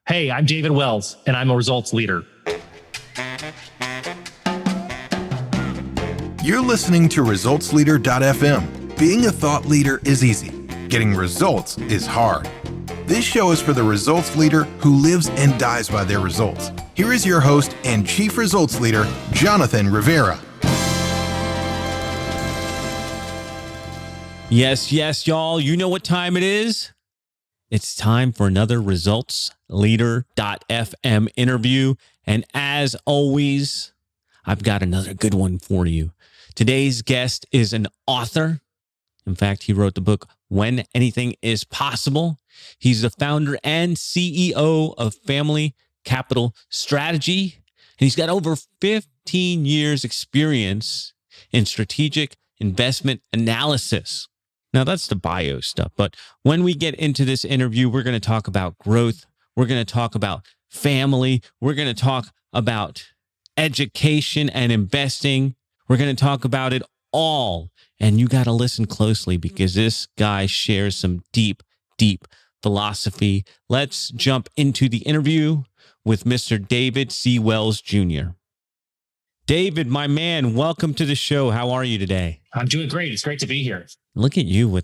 Hey, I'm David Wells, and I'm a results leader. You're listening to ResultsLeader.fm. Being a thought leader is easy. Getting results is hard. This show is for the results leader who lives and dies by their results. Here is your host and Chief Results Leader, Jonathan Rivera. Yes, y'all. You know what time it is? It's time for another ResultsLeader.fm interview. And as always, I've got another good one for you. Today's guest is an author. In fact, he wrote the book, When Anything is Possible. He's the founder and CEO of Family Capital Strategy. And he's got over 15 years experience in strategic investment analysis. Now, that's the bio stuff. But when we get into this interview, we're going to talk about growth. We're going to talk about family. We're going to talk about education and investing. We're going to talk about it all. And you got to listen closely because this guy shares some deep philosophy. Let's jump into the interview with Mr. David C. Wells Jr. David, my man, welcome to the show. How are you today? I'm doing great. It's great to be here. Look at you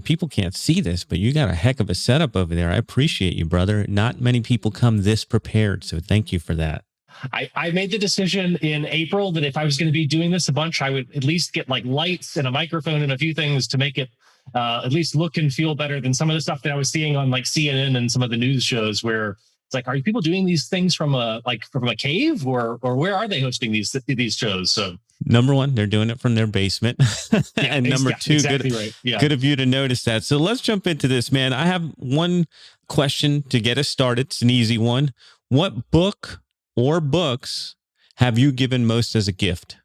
people can't see this, but you got a heck of a setup over there. I appreciate you, brother. Not many people come this prepared, so thank you for that. I made the decision in April that if I was going to be doing this a bunch, I would at least get like lights and a microphone and a few things to make it at least look and feel better than some of the stuff that I was seeing on like CNN and some of the news shows where it's like, are people doing these things from a cave or where are they hosting these shows? So number one, they're doing it from their basement. And number two, exactly right. Good of you to notice that. So let's jump into this, man. I have one question to get us started. It's an easy one. What book or books have you given most as a gift?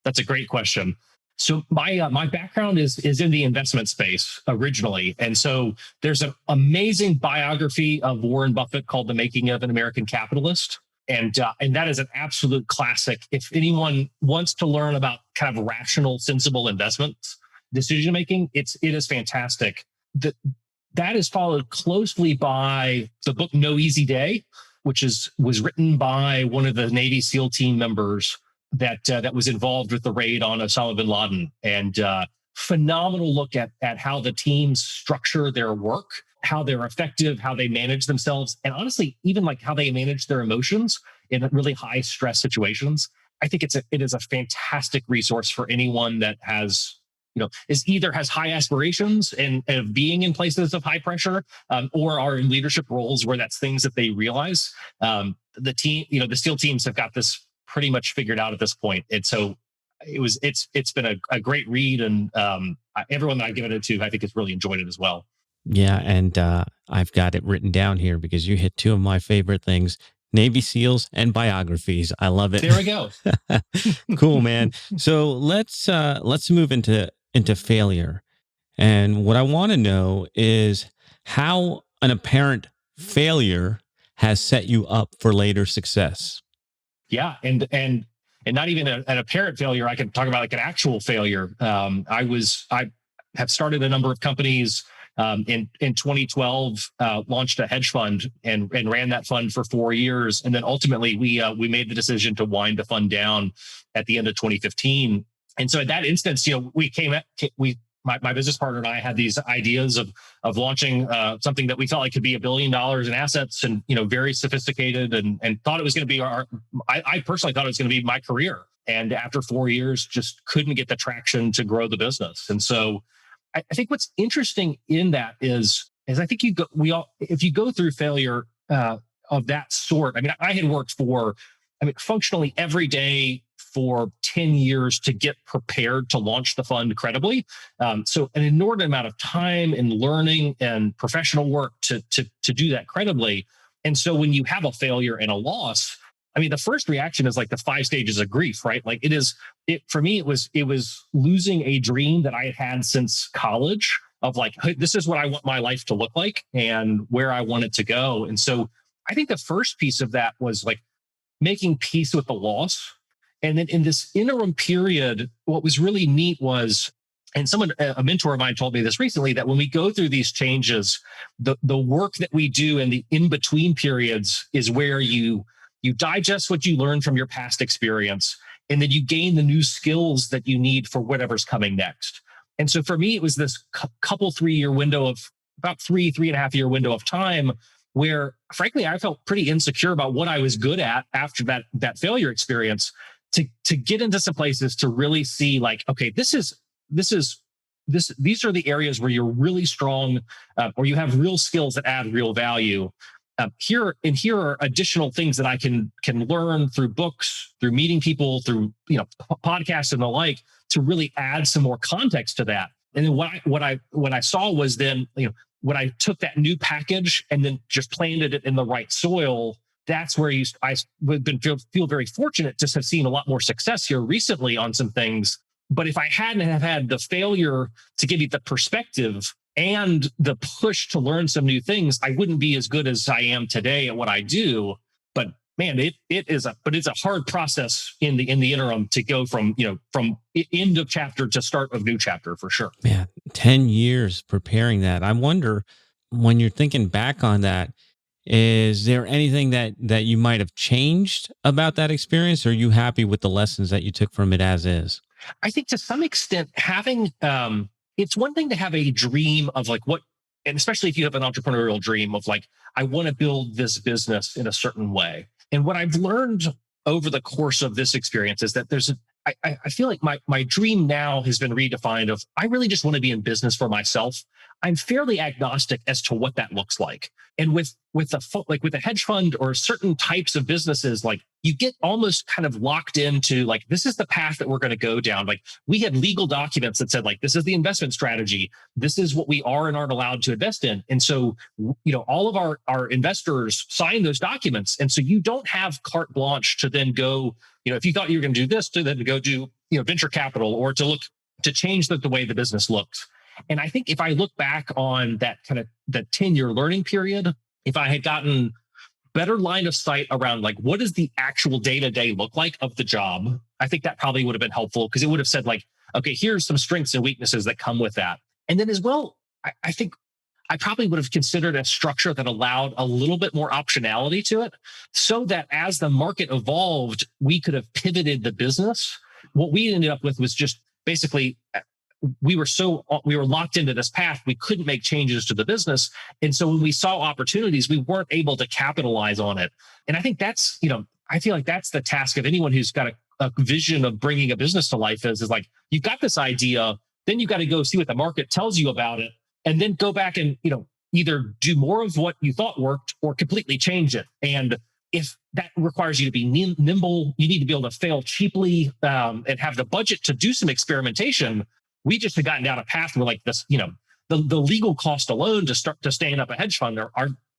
That's a great question. So my background is in the investment space originally. And so there's an amazing biography of Warren Buffett called The Making of an American Capitalist. And that is an absolute classic. If anyone wants to learn about kind of rational, sensible investments, decision making, it is fantastic. That is followed closely by the book No Easy Day, which was written by one of the Navy SEAL team members that was involved with the raid on Osama bin Laden, and phenomenal look at how the teams structure their work, how they're effective, how they manage themselves, and honestly, even like how they manage their emotions in really high stress situations. I think it is a fantastic resource for anyone that has high aspirations and of being in places of high pressure, or are in leadership roles where that's things that they realize. The SEAL teams have got this pretty much figured out at this point. And so it's been a great read, and everyone that I've given it to, I think has really enjoyed it as well. Yeah. And I've got it written down here because you hit two of my favorite things, Navy SEALs and biographies. I love it. There we go. Cool, man. So let's move into failure. And what I want to know is how an apparent failure has set you up for later success. Yeah. And not even an apparent failure. I can talk about like an actual failure. I have started a number of companies. In 2012, launched a hedge fund and ran that fund for 4 years. And then ultimately we made the decision to wind the fund down at the end of 2015. And so at that instance, my business partner and I had these ideas of launching something that we felt like could be $1 billion in assets, and very sophisticated, and thought it was going to be I personally thought it was going to be my career. And after 4 years, just couldn't get the traction to grow the business. And so I think what's interesting in that is I think if you go through failure of that sort. I mean, I had worked functionally every day for 10 years to get prepared to launch the fund credibly. So an inordinate amount of time and learning and professional work to do that credibly. And so when you have a failure and a loss, I mean, the first reaction is like the 5 stages of grief, right? Like for me, it was losing a dream that I had had since college of like, hey, this is what I want my life to look like and where I want it to go. And so I think the first piece of that was like making peace with the loss. And then in this interim period, what was really neat was and someone, a mentor of mine told me this recently, that when we go through these changes, the work that we do in the in-between periods is where you digest what you learned from your past experience, and then you gain the new skills that you need for whatever's coming next. And so for me, it was this couple 3 year window of about 3.5 year window of time where, frankly, I felt pretty insecure about what I was good at after that failure experience, to get into some places to really see, like, okay, these are the areas where you're really strong, or you have real skills that add real value. Here are additional things that I can learn through books, through meeting people, through podcasts and the like, to really add some more context to that. And then what I saw was then, when I took that new package and then just planted it in the right soil, that's where I've been feel very fortunate to have seen a lot more success here recently on some things. But if I hadn't have had the failure to give you the perspective and the push to learn some new things, I wouldn't be as good as I am today at what I do. But man, it's a hard process in the interim to go from end of chapter to start of new chapter, for sure. Man, 10 years preparing that. I wonder, when you're thinking back on that, is there anything that you might have changed about that experience? Or are you happy with the lessons that you took from it as is? I think to some extent, having it's one thing to have a dream of like what, and especially if you have an entrepreneurial dream of like, I want to build this business in a certain way. And what I've learned over the course of this experience is that I feel like my dream now has been redefined of, I really just want to be in business for myself. I'm fairly agnostic as to what that looks like. And with a hedge fund or certain types of businesses, like, you get almost kind of locked into like, this is the path that we're going to go down. Like, we had legal documents that said, like, this is the investment strategy. This is what we are and aren't allowed to invest in. And so, all of our investors sign those documents. And so you don't have carte blanche to then go, if you thought you were going to do this, to then go do, venture capital, or to change the way the business looks. And I think if I look back on that kind of that 10-year learning period, if I had gotten better line of sight around like, what does the actual day-to-day look like of the job, I think that probably would have been helpful, because it would have said like, okay, here's some strengths and weaknesses that come with that. And then as well, I think I probably would have considered a structure that allowed a little bit more optionality to it, so that as the market evolved, we could have pivoted the business. What we ended up with was just basically, we were locked into this path. We couldn't make changes to the business. And so when we saw opportunities, we weren't able to capitalize on it. And I think that's, I feel like that's the task of anyone who's got a vision of bringing a business to life is like, you've got this idea, then you got to go see what the market tells you about it, and then go back and, either do more of what you thought worked or completely change it. And if that requires you to be nimble, you need to be able to fail cheaply, and have the budget to do some experimentation. We just had gotten down a path where like this, the legal cost alone to start to stand up a hedge fund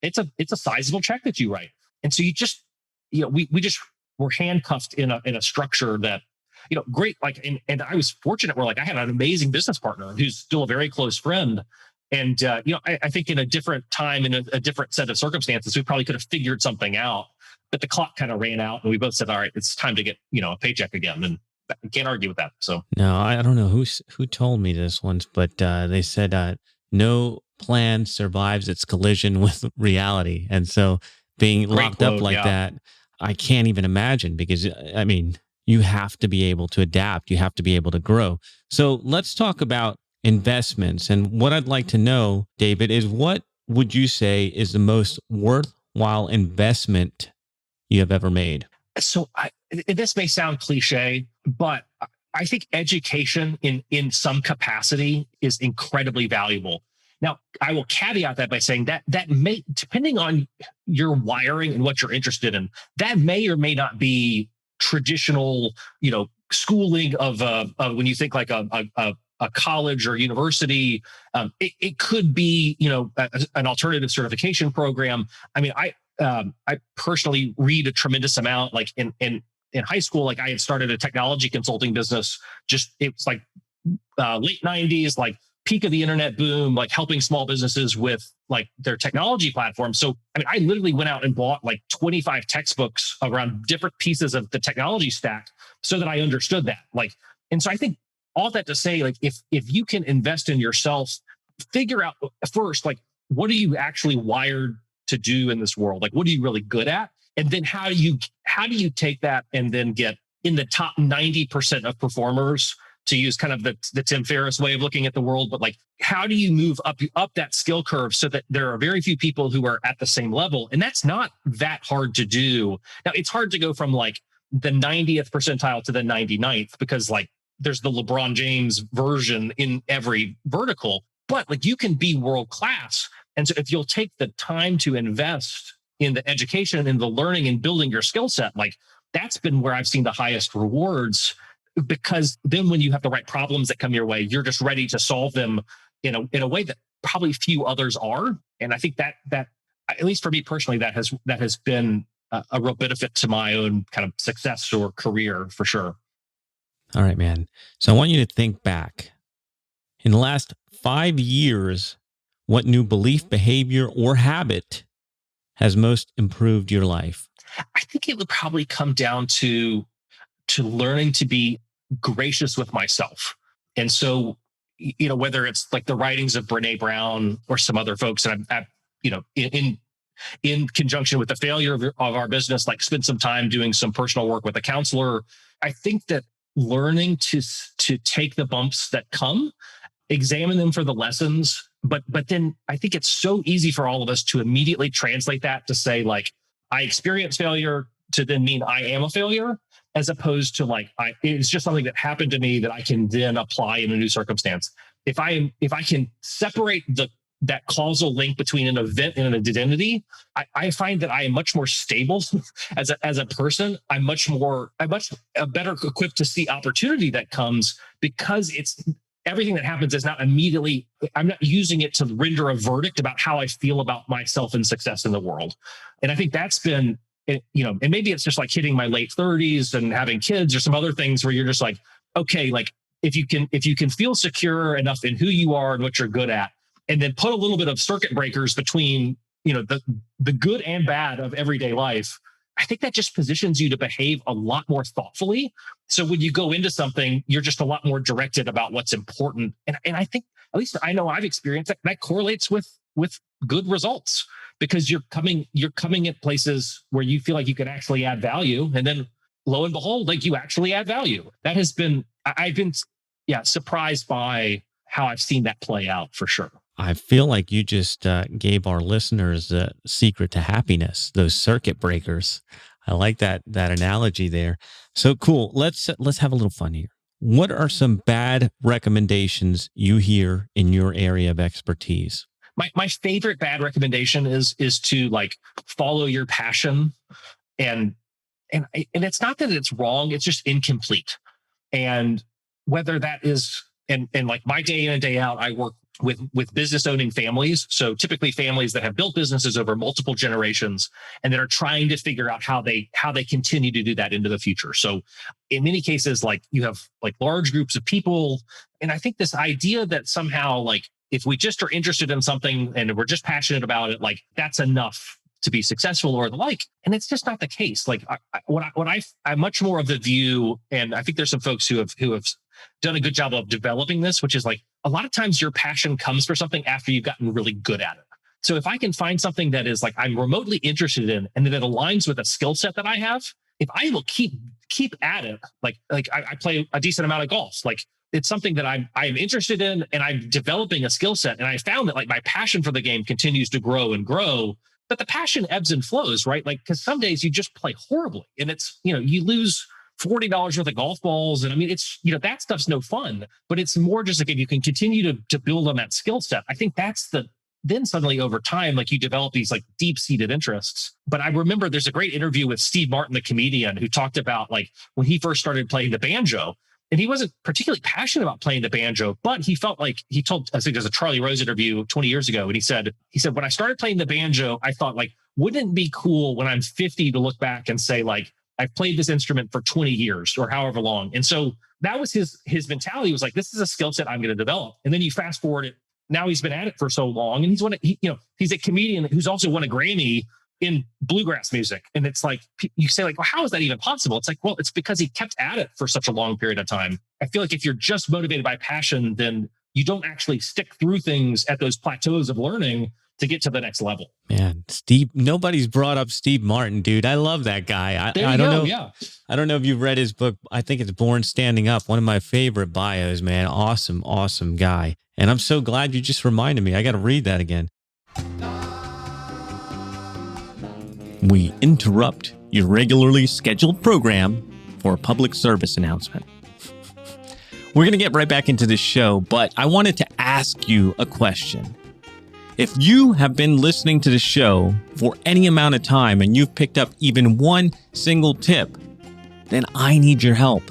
it's a sizable check that you write. And so you just, we just were handcuffed in a structure that, great. Like, and I was fortunate where like I had an amazing business partner who's still a very close friend. And, I think in a different time, in a different set of circumstances, we probably could have figured something out, but the clock kind of ran out and we both said, all right, it's time to get, a paycheck again. And you can't argue with that. So No, I don't know who told me this once, but they said no plan survives its collision with reality. And so being great locked quote, up like yeah. that, I can't even imagine, because I mean, you have to be able to adapt. You have to be able to grow. So let's talk about investments. And what I'd like to know, David, is what would you say is the most worthwhile investment you have ever made? So this may sound cliche, but I think education in some capacity is incredibly valuable. Now, I will caveat that by saying that may, depending on your wiring and what you're interested in, that may or may not be traditional, schooling of when you think like a college or university. It could be, an alternative certification program. I mean, I personally read a tremendous amount. Like in high school, like I had started a technology consulting business. It was like late 90s, like peak of the internet boom, like helping small businesses with like their technology platform. So, I mean, I literally went out and bought like 25 textbooks around different pieces of the technology stack so that I understood that. Like, and so I think all that to say, like, if you can invest in yourself, figure out first, like, what are you actually wired to do in this world? Like, what are you really good at? And then how do you take that and then get in the top 90% of performers, to use kind of the Tim Ferriss way of looking at the world, but like, how do you move up that skill curve so that there are very few people who are at the same level? And that's not that hard to do. Now, it's hard to go from like the 90th percentile to the 99th, because like there's the LeBron James version in every vertical, but like you can be world class. And so if you'll take the time to invest in the education and the learning and building your skill set, like that's been where I've seen the highest rewards, because then when you have the right problems that come your way, you're just ready to solve them in a way that probably few others are. And I think that at least for me personally, that has been a real benefit to my own kind of success or career, for sure. All right, man. So I want you to think back. In the last 5 years, what new belief, behavior, or habit has most improved your life? I think it would probably come down to learning to be gracious with myself. And so, whether it's like the writings of Brene Brown or some other folks, and I've in conjunction with the failure of our business, like spend some time doing some personal work with a counselor. I think that learning to take the bumps that come, examine them for the lessons, but then I think it's so easy for all of us to immediately translate that to say, like, I experienced failure to then mean I am a failure, as opposed to like, it's just something that happened to me that I can then apply in a new circumstance. If I can separate that causal link between an event and an identity, I find that I am much more stable as a person. I'm much better equipped to see opportunity that comes, because it's everything that happens is not immediately, I'm not using it to render a verdict about how I feel about myself and success in the world. And I think that's been, and maybe it's just like hitting my late 30s and having kids or some other things where you're just like, okay, like if you can feel secure enough in who you are and what you're good at, and then put a little bit of circuit breakers between, the good and bad of everyday life, I think that just positions you to behave a lot more thoughtfully. So when you go into something, you're just a lot more directed about what's important. And I think, at least I know I've experienced that correlates with good results, because you're coming at places where you feel like you can actually add value. And then lo and behold, like you actually add value. That has been, I've been, surprised by how I've seen that play out, for sure. I feel like you just gave our listeners a secret to happiness, those circuit breakers. I like that analogy there. So cool. Let's have a little fun here. What are some bad recommendations you hear in your area of expertise? My favorite bad recommendation is to like follow your passion, and it's not that it's wrong, it's just incomplete. And whether that is, and like my day in and day out, I work with business owning families. So typically families that have built businesses over multiple generations and that are trying to figure out how they continue to do that into the future. So in many cases, like you have like large groups of people. And I think this idea that somehow, like, if we just are interested in something and we're just passionate about it, like that's enough to be successful or the like. And it's just not the case. Like I'm much more of the view, and I think there's some folks who have done a good job of developing this, which is like, a lot of times your passion comes for something after you've gotten really good at it. So if I can find something that is like I'm remotely interested in, and that it aligns with a skill set that I have, if I will keep at it, like I play a decent amount of golf, like it's something that I'm interested in, and I'm developing a skill set. And I found that like my passion for the game continues to grow and grow, but the passion ebbs and flows, right? Like, because some days you just play horribly, and it's, you lose $40 worth of golf balls. And I mean, it's, that stuff's no fun, but it's more just like, if you can continue to build on that skill set, I think then suddenly over time, like you develop these like deep seated interests. But I remember there's a great interview with Steve Martin, the comedian, who talked about like when he first started playing the banjo, and he wasn't particularly passionate about playing the banjo, but he felt like I think there's a Charlie Rose interview 20 years ago. And he said, when I started playing the banjo, I thought like, wouldn't it be cool when I'm 50 to look back and say like, I've played this instrument for 20 years or however long. And so that was his mentality, was like, this is a skill set I'm going to develop. And then you fast forward it. Now he's been at it for so long, and he's a comedian who's also won a Grammy in bluegrass music. And it's like, you say like, well, how is that even possible? It's like, well, it's because he kept at it for such a long period of time. I feel like if you're just motivated by passion, then you don't actually stick through things at those plateaus of learning to get to the next level. Man, Steve, nobody's brought up Steve Martin, dude. I love that guy. I don't know. Yeah. I don't know if you've read his book. I think it's Born Standing Up. One of my favorite bios, man. Awesome, awesome guy. And I'm so glad you just reminded me. I got to read that again. We interrupt your regularly scheduled program for a public service announcement. We're going to get right back into this show, but I wanted to ask you a question. If you have been listening to the show for any amount of time and you've picked up even one single tip, then I need your help.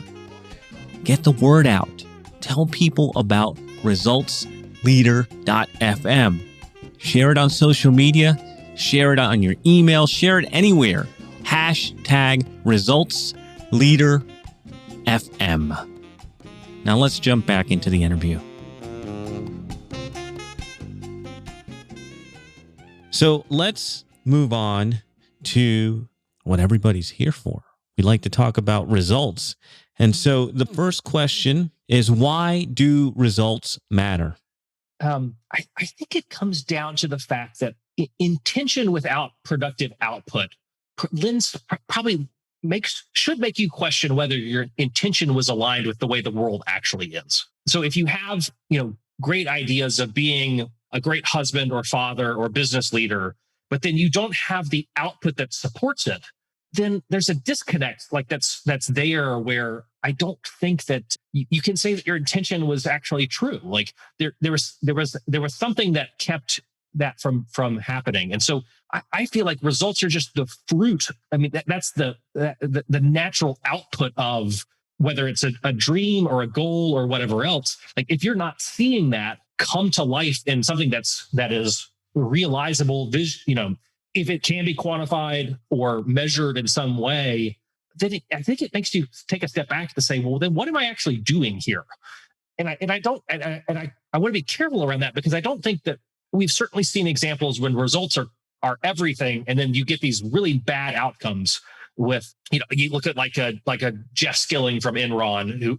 Get the word out. Tell people about resultsleader.fm. Share it on social media. Share it on your email. Share it anywhere. Hashtag resultsleaderfm. Now let's jump back into the interview. So let's move on to what everybody's here for. We like to talk about results. And so the first question is, why do results matter? I think it comes down to the fact that intention without productive output should make you question whether your intention was aligned with the way the world actually is. So if you have, great ideas of being a great husband or father or business leader, but then you don't have the output that supports it, then there's a disconnect that's there where I don't think that you can say that your intention was actually true. Like there was something that kept that from happening. And so I feel like results are just the fruit. I mean, that's the natural output of whether it's a dream or a goal or whatever else. Like if you're not seeing that come to life in something that is realizable, if it can be quantified or measured in some way, then I think it makes you take a step back to say, well, then what am I actually doing here? And I want to be careful around that, because I don't think that we've certainly seen examples when results are everything, and then you get these really bad outcomes with, you look at like a Jeff Skilling from Enron who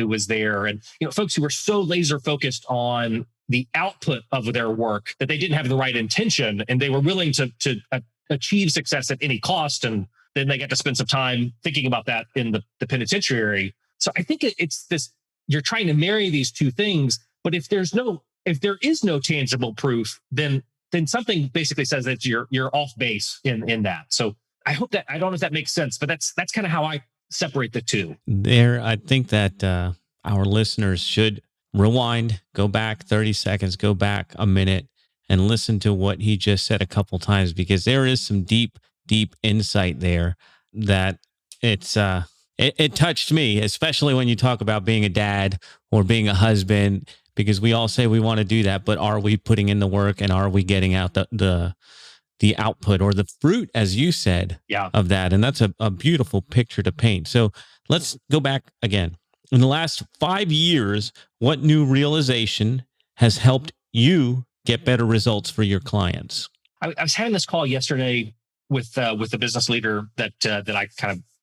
was there, and folks who were so laser focused on the output of their work that they didn't have the right intention, and they were willing to achieve success at any cost, and then they get to spend some time thinking about that in the penitentiary. So I think it's this, you're trying to marry these two things, but if there is no tangible proof, then something basically says that you're off base in that. So I hope that, I don't know if that makes sense, but that's kind of how I separate the two. I think that our listeners should rewind, go back 30 seconds, go back a minute, and listen to what he just said a couple times, because there is some deep insight there that it touched me, especially when you talk about being a dad or being a husband, because we all say we want to do that, but are we putting in the work, and are we getting out the output or the fruit, as you said, of that? And that's a beautiful picture to paint. So let's go back again. In the last 5 years, what new realization has helped you get better results for your clients? I was having this call yesterday with a business leader that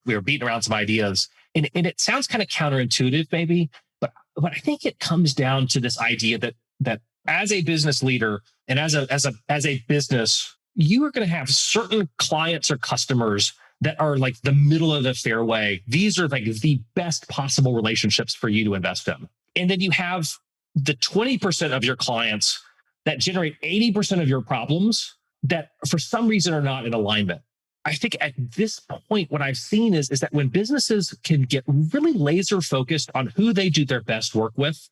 we were beating around some ideas, and it sounds kind of counterintuitive maybe, but I think it comes down to this idea that as a business leader and as a business, you are going to have certain clients or customers that are like the middle of the fairway. These are like the best possible relationships for you to invest in. And then you have the 20% of your clients that generate 80% of your problems that for some reason are not in alignment. I think at this point, what I've seen is that when businesses can get really laser focused on who they do their best work with,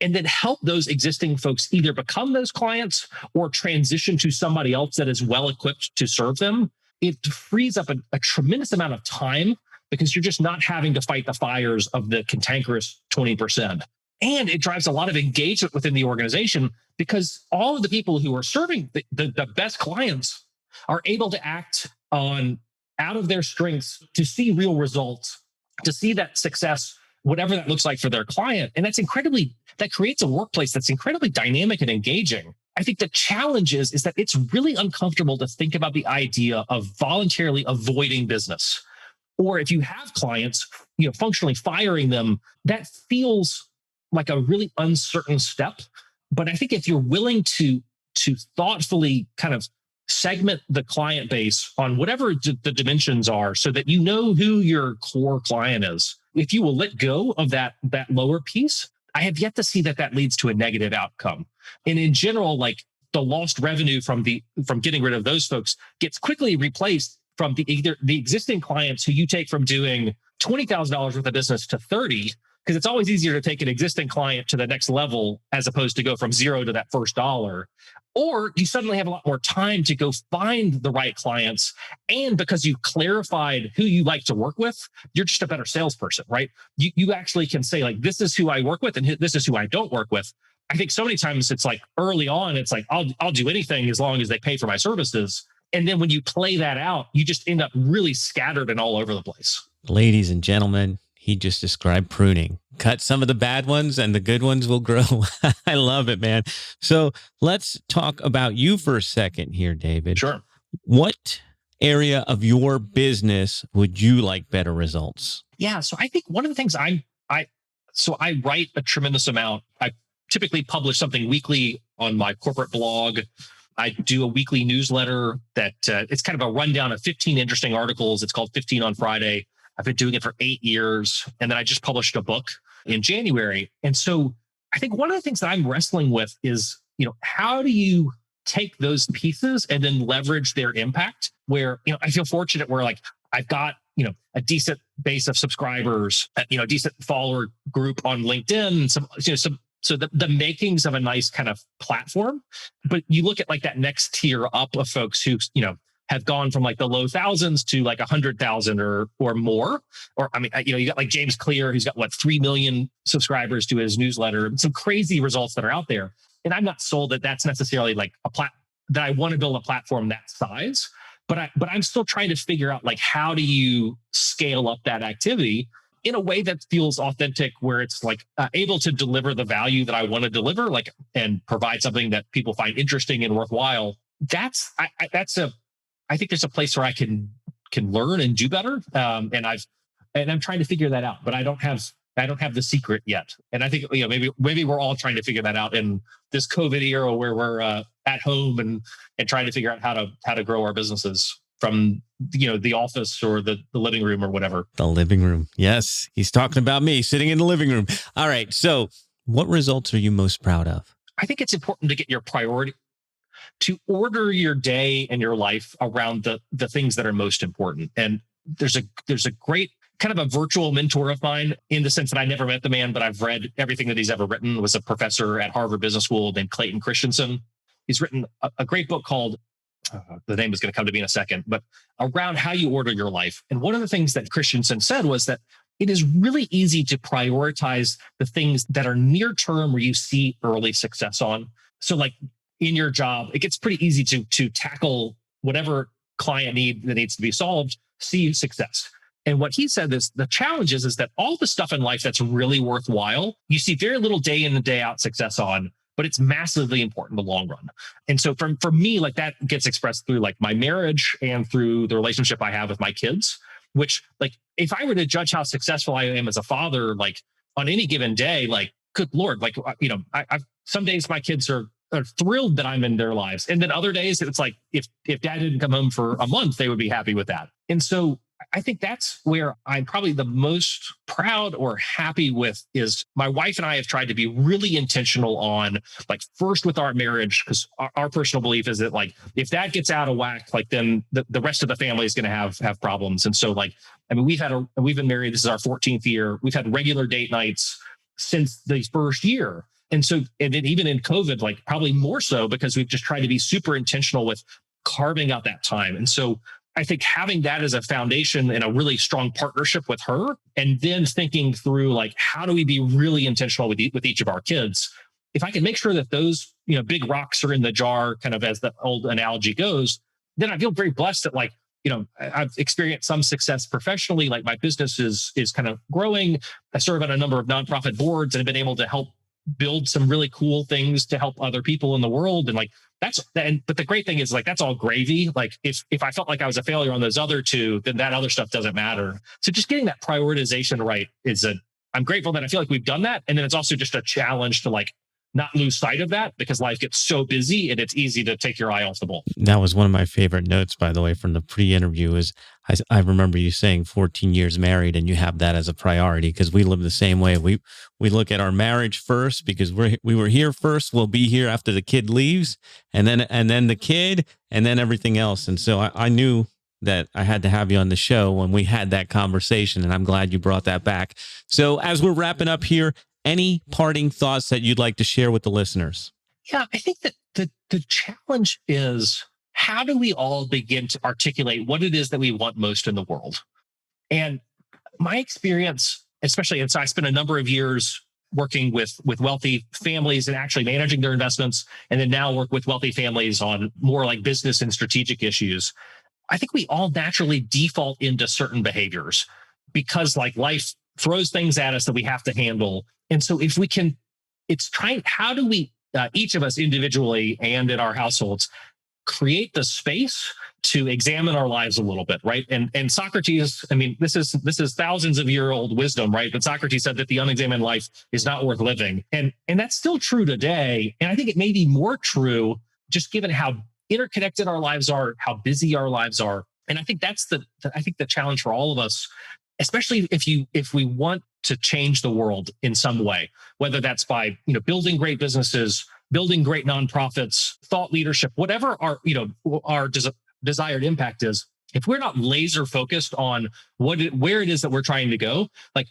and then help those existing folks either become those clients or transition to somebody else that is well equipped to serve them, it frees up a tremendous amount of time, because you're just not having to fight the fires of the cantankerous 20%. And it drives a lot of engagement within the organization, because all of the people who are serving the best clients are able to act out of their strengths to see real results, to see that success, whatever that looks like for their client. And that creates a workplace that's incredibly dynamic and engaging. I think the challenge is that it's really uncomfortable to think about the idea of voluntarily avoiding business. Or if you have clients, functionally firing them, that feels like a really uncertain step. But I think if you're willing to thoughtfully kind of segment the client base on whatever the dimensions are so that you know who your core client is, if you will let go of that lower piece, I have yet to see that leads to a negative outcome. And in general, like the lost revenue from getting rid of those folks gets quickly replaced from either the existing clients who you take from doing $20,000 worth of business to 30, because it's always easier to take an existing client to the next level as opposed to go from zero to that first dollar. Or you suddenly have a lot more time to go find the right clients. And because you clarified who you like to work with, you're just a better salesperson, right? You actually can say, like, this is who I work with and this is who I don't work with. I think so many times it's like early on, it's like, I'll do anything as long as they pay for my services. And then when you play that out, you just end up really scattered and all over the place. Ladies and gentlemen, he just described pruning. Cut some of the bad ones and the good ones will grow. I love it, man. So let's talk about you for a second here, David. Sure. What area of your business would you like better results? Yeah. So I think one of the things I write a tremendous amount. I typically publish something weekly on my corporate blog. I do a weekly newsletter that it's kind of a rundown of 15 interesting articles. It's called 15 on Friday. I've been doing it for 8 years. And then I just published a book in January. And so I think one of the things that I'm wrestling with is, how do you take those pieces and then leverage their impact where, I feel fortunate where like I've got, a decent base of subscribers, a decent follower group on LinkedIn, so the makings of a nice kind of platform. But you look at like that next tier up of folks who, have gone from like the low thousands to like 100,000 or more. Or, I mean, you got like James Clear, who's got 3 million subscribers to his newsletter, some crazy results that are out there. And I'm not sold that that's necessarily like that I want to build a platform that size, but I'm still trying to figure out like, how do you scale up that activity in a way that feels authentic, where it's like able to deliver the value that I want to deliver, like, and provide something that people find interesting and worthwhile. I think there's a place where I can learn and do better. And I'm trying to figure that out, but I don't have the secret yet. And I think, maybe we're all trying to figure that out in this COVID era where we're at home and trying to figure out how to grow our businesses from, the office or the living room or whatever. The living room. Yes. He's talking about me sitting in the living room. All right. So what results are you most proud of? I think it's important to get your priority, to order your day and your life around the things that are most important. And there's a great kind of a virtual mentor of mine, in the sense that I never met the man, but I've read everything that he's ever written. Was a professor at Harvard Business School named Clayton Christensen. He's written a great book called, the name is going to come to me in a second, but around how you order your life. And one of the things that Christensen said was that it is really easy to prioritize the things that are near term where you see early success on. So like, in your job, it gets pretty easy to tackle whatever client need that needs to be solved, see success. And what he said is the challenge is that all the stuff in life that's really worthwhile, you see very little day in and day out success on, but it's massively important in the long run. And so for me, like that gets expressed through like my marriage and through the relationship I have with my kids, which like, if I were to judge how successful I am as a father, like on any given day, like, good Lord, like, I've some days my kids are thrilled that I'm in their lives. And then other days it's like, if dad didn't come home for a month, they would be happy with that. And so I think that's where I'm probably the most proud or happy with is my wife and I have tried to be really intentional on like first with our marriage, because our personal belief is that like, if that gets out of whack, like then the rest of the family is going to have problems. And so like, I mean, we've been married. This is our 14th year. We've had regular date nights since the first year. And so, and then even in COVID, like probably more so because we've just tried to be super intentional with carving out that time. And so I think having that as a foundation and a really strong partnership with her, and then thinking through like, how do we be really intentional with each of our kids? If I can make sure that those, big rocks are in the jar, kind of as the old analogy goes, then I feel very blessed that like, I've experienced some success professionally. Like my business is kind of growing. I serve on a number of nonprofit boards and have been able to help build some really cool things to help other people in the world. And like, but the great thing is like, that's all gravy. Like if I felt like I was a failure on those other two, then that other stuff doesn't matter. So just getting that prioritization right I'm grateful that I feel like we've done that. And then it's also just a challenge to like not lose sight of that, because life gets so busy and it's easy to take your eye off the ball. That was one of my favorite notes, by the way, from the pre-interview is I remember you saying 14 years married and you have that as a priority, because we live the same way. We look at our marriage first because we were here first. We'll be here after the kid leaves, and then the kid, and then everything else. And so I knew that I had to have you on the show when we had that conversation, and I'm glad you brought that back. So as we're wrapping up here, any parting thoughts that you'd like to share with the listeners? Yeah, I think that the challenge is, how do we all begin to articulate what it is that we want most in the world? And my experience, especially, and so I spent a number of years working with wealthy families and actually managing their investments, and then now work with wealthy families on more like business and strategic issues. I think we all naturally default into certain behaviors because like life throws things at us that we have to handle. And so if we can, how do we, each of us individually and in our households, create the space to examine our lives a little bit, right? And Socrates, I mean, this is thousands of year old wisdom, right? But Socrates said that the unexamined life is not worth living. And that's still true today. And I think it may be more true just given how interconnected our lives are, how busy our lives are. And I think that's the challenge for all of us, especially if we want to change the world in some way, whether that's by, building great businesses, building great nonprofits, thought leadership, whatever our desired impact is. If we're not laser focused on where it is that we're trying to go, like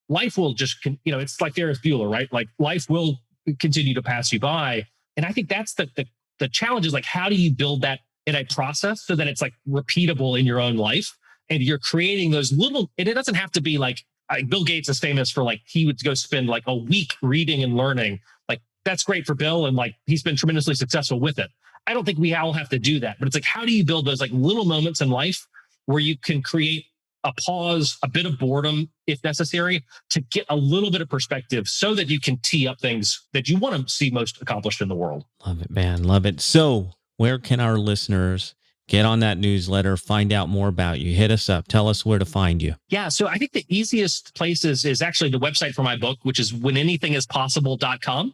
life will just, it's like Ferris Bueller, right? Like life will continue to pass you by. And I think that's the challenge is like, how do you build that in a process so that it's like repeatable in your own life? And you're creating those little, and it doesn't have to be like Bill Gates is famous for like, he would go spend like a week reading and learning. Like that's great for Bill. And like, he's been tremendously successful with it. I don't think we all have to do that, but it's like, how do you build those like little moments in life where you can create a pause, a bit of boredom if necessary, to get a little bit of perspective so that you can tee up things that you want to see most accomplished in the world. Love it, man. Love it. So where can our listeners get on that newsletter, find out more about you? Hit us up. Tell us where to find you. Yeah. So I think the easiest place is actually the website for my book, which is whenanythingispossible.com.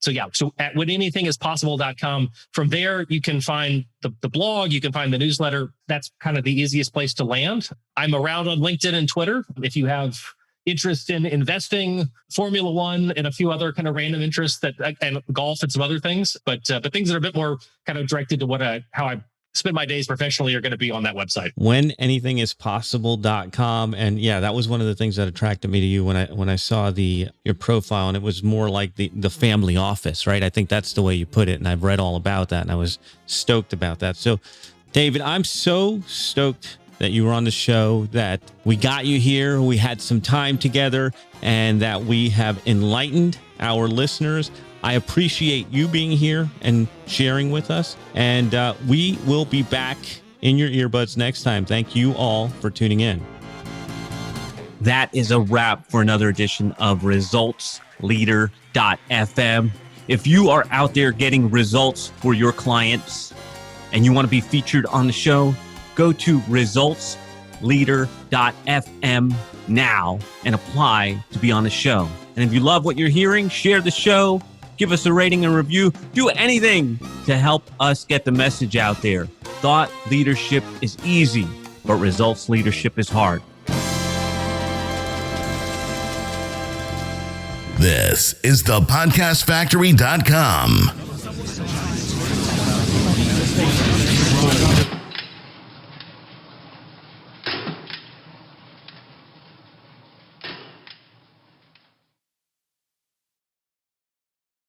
So yeah, so at whenanythingispossible.com, from there, you can find the blog, you can find the newsletter. That's kind of the easiest place to land. I'm around on LinkedIn and Twitter. If you have interest in investing, Formula One, and a few other kind of random interests and golf and some other things, but things that are a bit more kind of directed to how I spend my days professionally are going to be on that website. Whenanythingispossible.com. And yeah, that was one of the things that attracted me to you when I saw your profile, and it was more like the family office, right? I think that's the way you put it. And I've read all about that and I was stoked about that. So David, I'm so stoked that you were on the show, that we got you here, we had some time together, and that we have enlightened our listeners. I appreciate you being here and sharing with us. And we will be back in your earbuds next time. Thank you all for tuning in. That is a wrap for another edition of ResultsLeader.fm. If you are out there getting results for your clients and you want to be featured on the show, go to ResultsLeader.fm now and apply to be on the show. And if you love what you're hearing, share the show. Give us a rating and review. Do anything to help us get the message out there. Thought leadership is easy, but results leadership is hard. This is thepodcastfactory.com.